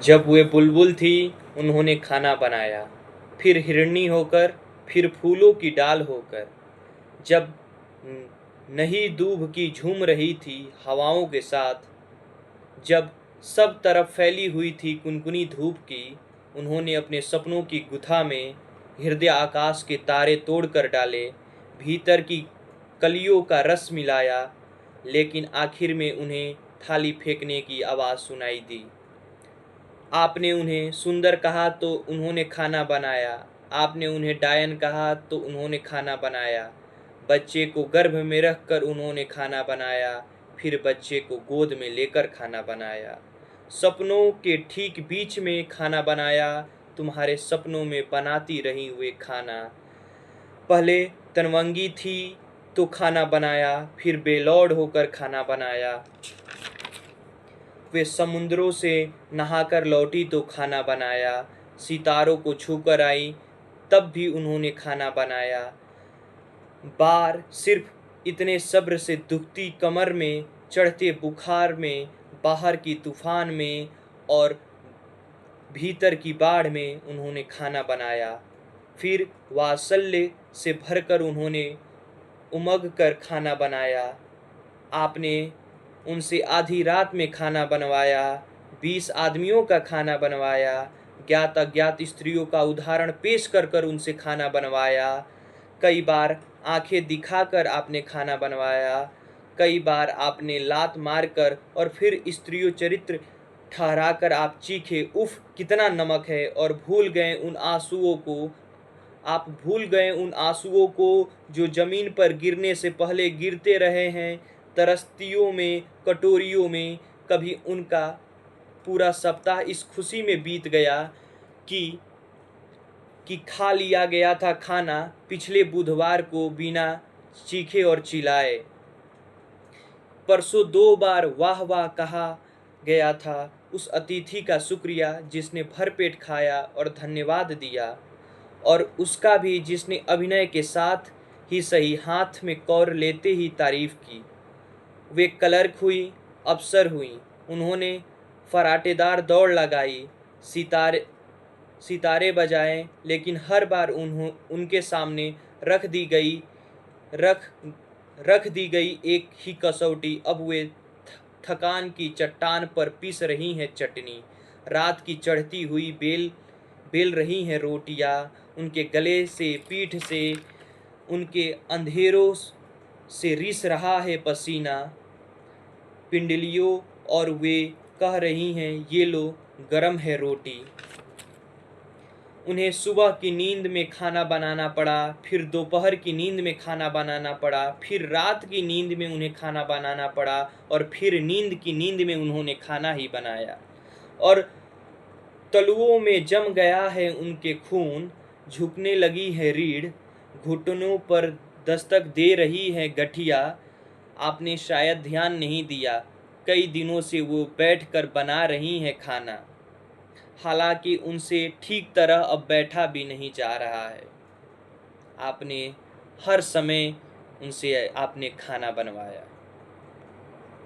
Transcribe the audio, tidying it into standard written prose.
जब वे बुलबुल थी उन्होंने खाना बनाया, फिर हिरनी होकर, फिर फूलों की डाल होकर। जब नही दूब की झूम रही थी हवाओं के साथ, जब सब तरफ फैली हुई थी कुनकुनी धूप की, उन्होंने अपने सपनों की गुथा में हृदय आकाश के तारे तोड़ कर डाले, भीतर की कलियों का रस मिलाया, लेकिन आखिर में उन्हें थाली फेंकने की आवाज़ सुनाई दी। आपने उन्हें सुंदर कहा तो उन्होंने खाना बनाया, आपने उन्हें डायन कहा तो उन्होंने खाना बनाया। बच्चे को गर्भ में रख कर उन्होंने खाना बनाया, फिर बच्चे को गोद में लेकर खाना बनाया। सपनों के ठीक बीच में खाना बनाया, तुम्हारे सपनों में बनाती रही वे खाना। पहले तनवंगी थी तो खाना बनाया, फिर बेलौट होकर खाना बनाया। वे समुद्रों से नहाकर लौटी तो खाना बनाया, सितारों को छूकर आई तब भी उन्होंने खाना बनाया। बार सिर्फ इतने सब्र से दुखती कमर में, चढ़ते बुखार में, बाहर की तूफान में और भीतर की बाढ़ में उन्होंने खाना बनाया। फिर वात्सल्य से भरकर उन्होंने उमग कर खाना बनाया। आपने उनसे आधी रात में खाना बनवाया, 20 आदमियों का खाना बनवाया, ज्ञात अज्ञात स्त्रियों का उदाहरण पेश कर कर उनसे खाना बनवाया। कई बार आंखें दिखाकर आपने खाना बनवाया, कई बार आपने लात मारकर और फिर स्त्रियों चरित्र ठहराकर आप चीखे, उफ कितना नमक है, और भूल गए उन आंसुओं को जो ज़मीन पर गिरने से पहले गिरते रहे हैं, तरस्तियों में, कटोरियों में। कभी उनका पूरा सप्ताह इस खुशी में बीत गया कि खा लिया गया था खाना पिछले बुधवार को बिना चीखे और चिल्लाए। परसों 2 बार वाह वाह कहा गया था उस अतिथि का शुक्रिया जिसने भरपेट खाया और धन्यवाद दिया, और उसका भी जिसने अभिनय के साथ ही सही हाथ में कौर लेते ही तारीफ की। वे क्लर्क हुई, अफसर हुई, उन्होंने फराटेदार दौड़ लगाई, सितारे बजाए, लेकिन हर बार उनके सामने रख रख दी गई एक ही कसौटी। अब वे थकान की चट्टान पर पीस रही हैं चटनी, रात की चढ़ती हुई बेल रही हैं रोटियां, उनके गले से, पीठ से, उनके अंधेरों से रिस रहा है पसीना, पिंडलियों, और वे कह रही हैं ये लो गरम है रोटी। उन्हें सुबह की नींद में खाना बनाना पड़ा, फिर दोपहर की नींद में खाना बनाना पड़ा, फिर रात की नींद में उन्हें खाना बनाना पड़ा, और फिर नींद की नींद में उन्होंने खाना ही बनाया। और तलुओं में जम गया है उनके खून, झुकने लगी है रीढ़, घुटनों पर दस्तक दे रही है गठिया। आपने शायद ध्यान नहीं दिया, कई दिनों से वो बैठकर बना रही हैं खाना, हालांकि उनसे ठीक तरह अब बैठा भी नहीं जा रहा है। आपने हर समय उनसे आपने खाना बनवाया।